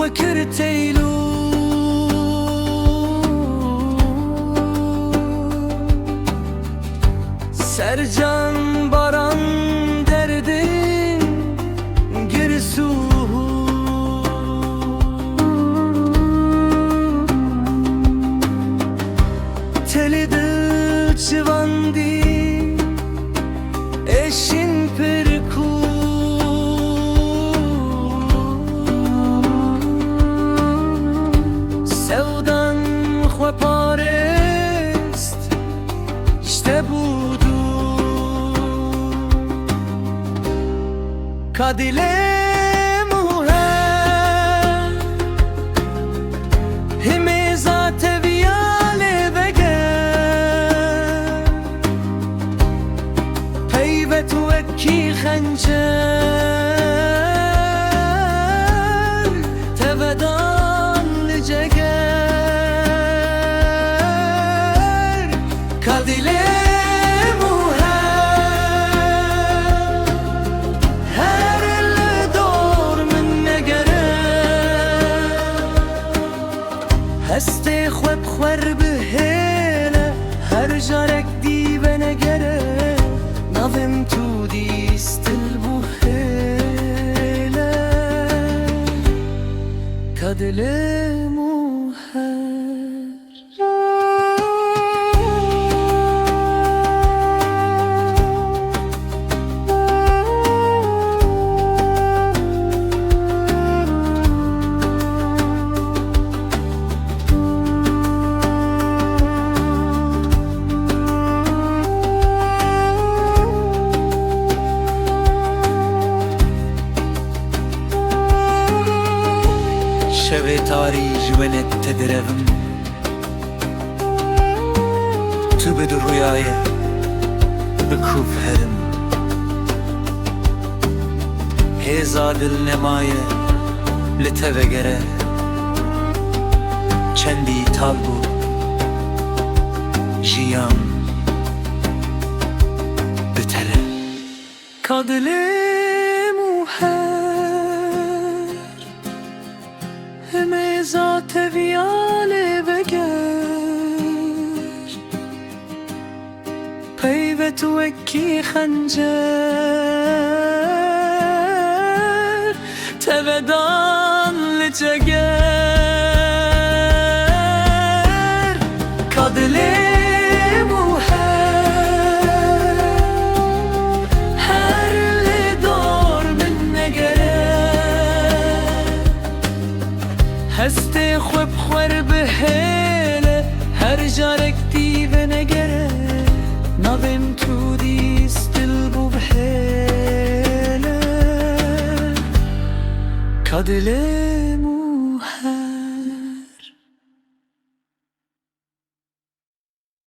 وكرتيلو سرجان baran derdin girsu telidil çivandi eşin perku sevdan xweparest işte budu kadilemu her hime zate viyale veger peyvet vekki xencer tevedan liceger kadilemu هستی خوب خور به هله هر جارک دیوانه گره نویم تو دیستل بو هله کدلمو شب تاری جوانت تدرم تو به رویای بکوف هرم هزار دل نمایه لتوگره چندی تالبو جیام بتره کادلمو همه ذات ویاله وگر پیوت وکی خنجر تودان لجگر کادلمو هر لدار من نگره هستی خوب خور به هله هر جارک دیوانه گره نویم تو دیستل بو به هله کادله